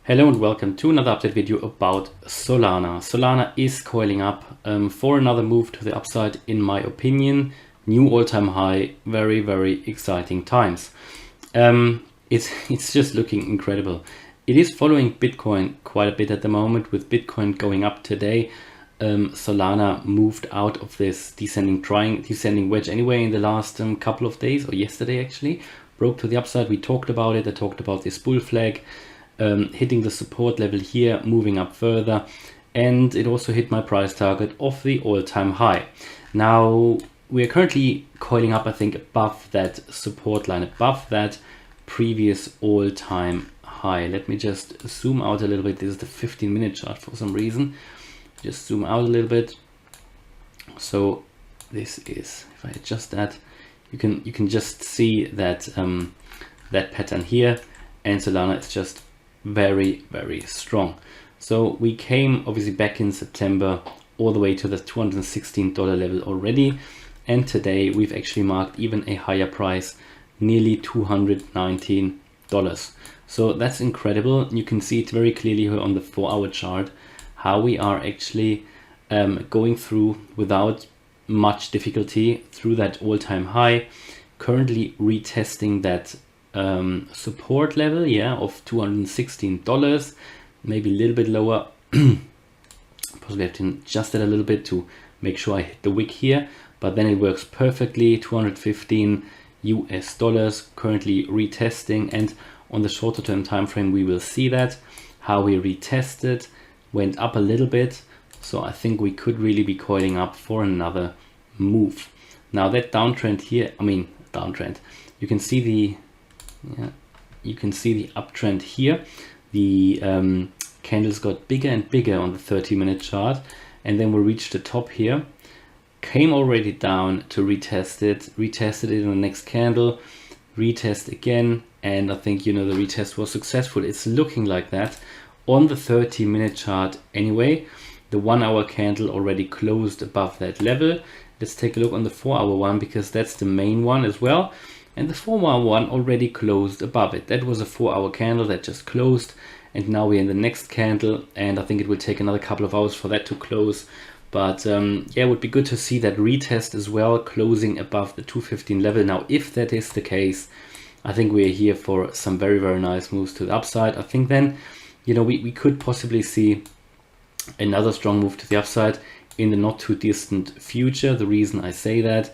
Hello and welcome to another update video about Solana. Solana is coiling up for another move to the upside, in my opinion. New all-time high, very exciting times. It's just looking incredible. It is following Bitcoin quite a bit at the moment, with Bitcoin going up today. Solana moved out of this descending wedge anyway in the last couple of days, or yesterday actually. Broke to the upside. We talked about it. I talked about this bull flag. Hitting the support level here, moving up further, and it also hit my price target of the all-time high. Now we are currently coiling up, I think, above that support line, above that previous all-time high. Let me just zoom out a little bit. This is the 15-minute chart for some reason. Just zoom out a little bit. So this is, if I adjust that, you can just see that that pattern here, and Solana is just very strong. So we came obviously back in September all the way to the $216 level already, and today we've actually marked even a higher price, nearly $219. So that's incredible. You can see it very clearly here on the 4-hour chart how we are actually going through without much difficulty through that all-time high, currently retesting that support level, yeah, of $216, maybe a little bit lower. Possibly have to adjust it a little bit to make sure I hit the wick here, but then it works perfectly. $215 currently retesting, and on the shorter term time frame we will see that how we retested, went up a little bit. So I think we could really be coiling up for another move. Now that downtrend here, downtrend, you can see the uptrend here. The candles got bigger and bigger on the 30-minute chart, and then we reached the top here, came already down to retested it in the next candle, retest again, and I think the retest was successful. It's looking like that on the 30-minute chart anyway. The 1-hour candle already closed above that level. Let's take a look on the 4-hour one, because that's the main one as well. And the 4-hour one already closed above it. That was a 4-hour candle that just closed, and now we're in the next candle, and I think it will take another couple of hours for that to close. But yeah, it would be good to see that retest as well, closing above the 215 level. Now if that is the case, I think we're here for some very nice moves to the upside. I think then we could possibly see another strong move to the upside in the not too distant future. The reason I say that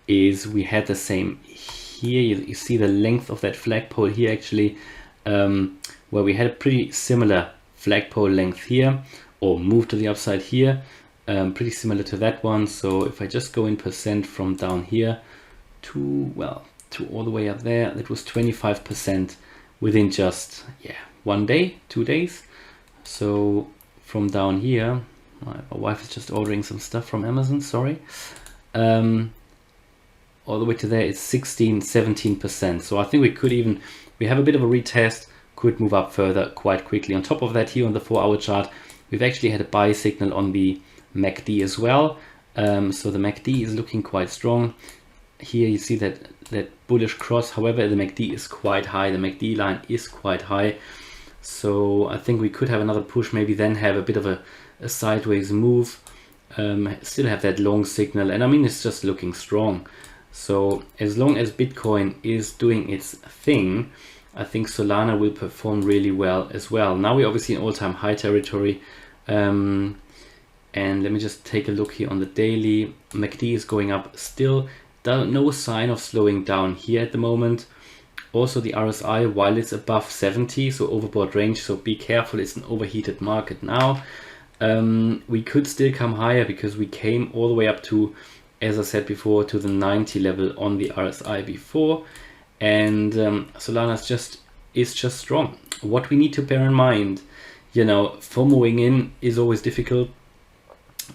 is we had the same here. You see the length of that flagpole here actually, where we had a pretty similar flagpole length here, or move to the upside here, pretty similar to that one. So if I just go in percent from down here to all the way up there, that was 25% within just 1 day, 2 days. So from down here, my wife is just ordering some stuff from Amazon, sorry. All the way to there is 17%. So I think we have a bit of a retest, could move up further quite quickly. On top of that, here on the 4-hour chart, we've actually had a buy signal on the MACD as well. So the MACD is looking quite strong. Here you see that bullish cross. However, the MACD is quite high. The MACD line is quite high. So I think we could have another push, maybe then have a bit of a sideways move. Still have that long signal, and it's just looking strong. So as long as Bitcoin is doing its thing, I think Solana will perform really well as well. Now we're obviously in all-time high territory. And let me just take a look here on the daily. MACD is going up still. No sign of slowing down here at the moment. Also the RSI, while it's above 70, so overbought range, so be careful, it's an overheated market now. We could still come higher, because we came all the way up to, as I said before, to the 90 level on the RSI before, and Solana is just strong. What we need to bear in mind, FOMOing in is always difficult.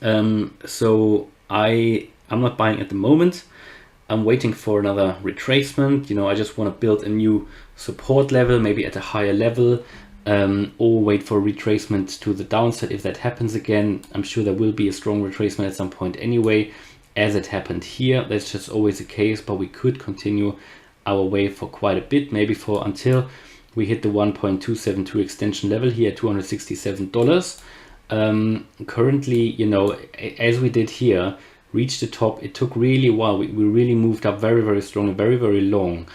So I'm not buying at the moment. I'm waiting for another retracement. I just want to build a new support level, maybe at a higher level, or wait for a retracement to the downside. If that happens again, I'm sure there will be a strong retracement at some point anyway, as it happened here. That's just always the case, but we could continue our way for quite a bit, maybe for until we hit the 1.272 extension level here at $267. Currently, you know, as we did here, reached the top. It took really a while. We really moved up very, very strong and very, very long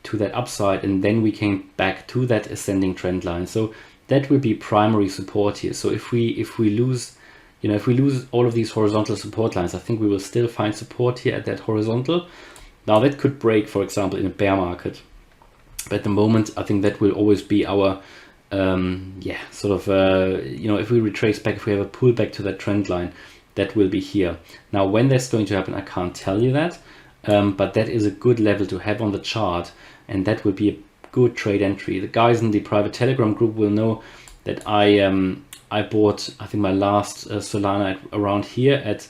to that upside, and then we came back to that ascending trend line. So that will be primary support here. So if we lose, you know, if we lose all of these horizontal support lines, I think we will still find support here at that horizontal. Now that could break, for example, in a bear market. But at the moment, I think that will always be our, sort of, you know, if we retrace back, if we have a pullback to that trend line, that will be here. Now, when that's going to happen, I can't tell you that, but that is a good level to have on the chart, and that will be a good trade entry. The guys in the private Telegram group will know that I bought, I think, my last Solana at around here at,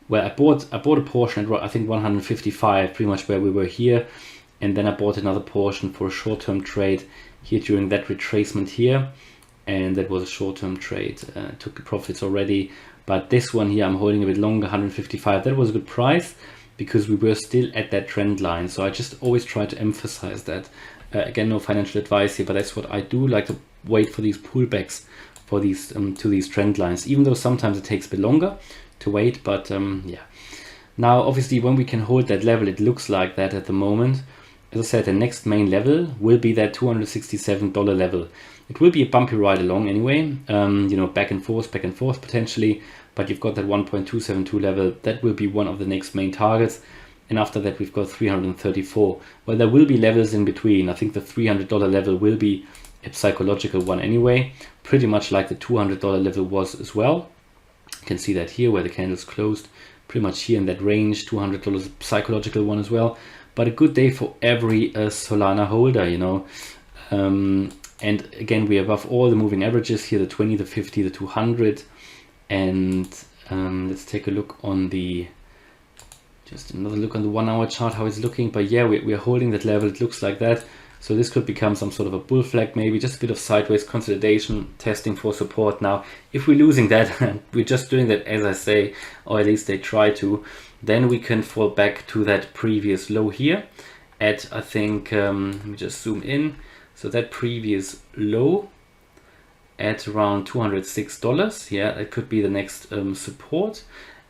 where I bought a portion at, I think, 155, pretty much where we were here, and then I bought another portion for a short-term trade here during that retracement here, and that was a short-term trade. Took the profits already, but this one here I'm holding a bit longer, 155. That was a good price because we were still at that trend line. So I just always try to emphasize that. Again, no financial advice here, but that's what I do, like to wait for these pullbacks for these to these trend lines, even though sometimes it takes a bit longer to wait. But yeah, now obviously when we can hold that level, it looks like that at the moment. As I said, the next main level will be that $267 level. It will be a bumpy ride along anyway, you know, back and forth potentially, but you've got that 1.272 level. That will be one of the next main targets. And after that, we've got 334. Well, there will be levels in between. I think the $300 level will be a psychological one anyway, pretty much like the $200 level was as well. You can see that here where the candles closed, pretty much here in that range. $200 psychological one as well. But a good day for every Solana holder, you know. And again, we're above all the moving averages here, the 20, the 50, the 200. And let's take a look on the, just another look on the 1 hour chart, how it's looking. But yeah, we're holding that level. It looks like that. So this could become some sort of a bull flag, maybe just a bit of sideways consolidation, testing for support. Now, if we're losing that, we're just doing that, as I say, or at least they try to, then we can fall back to that previous low here at, I think, let me just zoom in. So that previous low at around $206. Yeah, that could be the next support.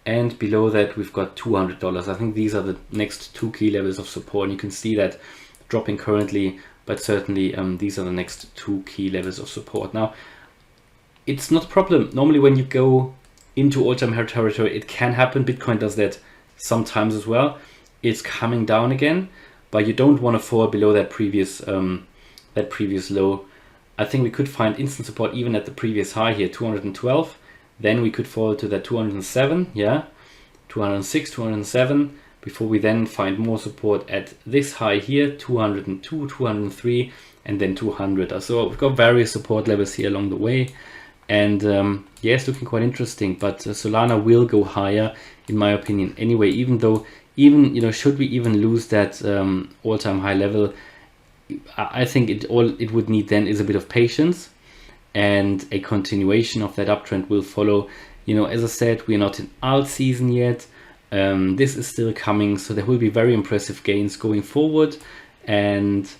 And below that, we've got $200. I think these are the next two key levels of support. And you can see that dropping currently, but certainly these are the next two key levels of support. Now, it's not a problem. Normally, when you go into all-time high territory, it can happen. Bitcoin does that sometimes as well. It's coming down again, but you don't want to fall below that previous low. I think we could find instant support even at the previous high here, 212. Then we could fall to that 207, yeah, 206, 207, before we then find more support at this high here, 202, 203, and then 200. So we've got various support levels here along the way. And yeah, it's looking quite interesting, but Solana will go higher, in my opinion, anyway, even though, you know, should we even lose that all-time high level, I think it would need then is a bit of patience, and a continuation of that uptrend will follow. You know, as I said, we're not in alt season yet. This is still coming, so there will be very impressive gains going forward. And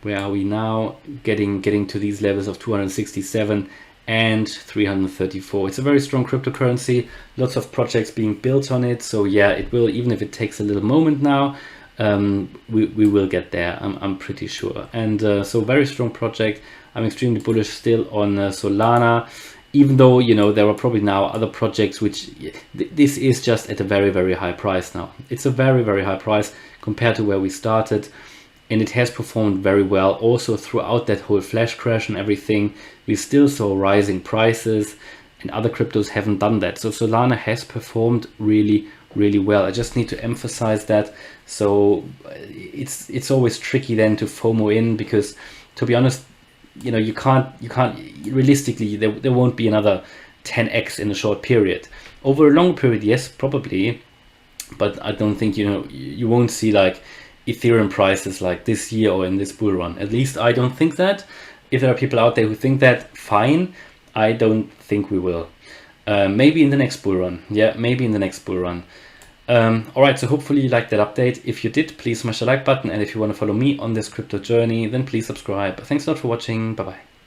where are we now? Getting to these levels of 267 and 334. It's a very strong cryptocurrency, lots of projects being built on it. So yeah, it will, even if it takes a little moment now, we will get there, I'm pretty sure. And so very strong project. I'm extremely bullish still on Solana, even though, you know, there are probably now other projects which this is just at a very, very high price now. It's a very, very high price compared to where we started, and it has performed very well also throughout that whole flash crash and everything. We still saw rising prices, and other cryptos haven't done that. So Solana has performed really, really well. I just need to emphasize that. So it's always tricky then to FOMO in, because to be honest, you know, you can't realistically, there won't be another 10x in a short period. Over a long period, yes, probably, but I don't think, you know, you won't see like Ethereum prices like this year or in this bull run. At least I don't think that. If there are people out there who think that, fine. I don't think we will. Maybe in the next bull run. Yeah, maybe in the next bull run. All right, so hopefully you liked that update. If you did, please smash the like button. And if you want to follow me on this crypto journey, then please subscribe. Thanks a lot for watching. Bye-bye.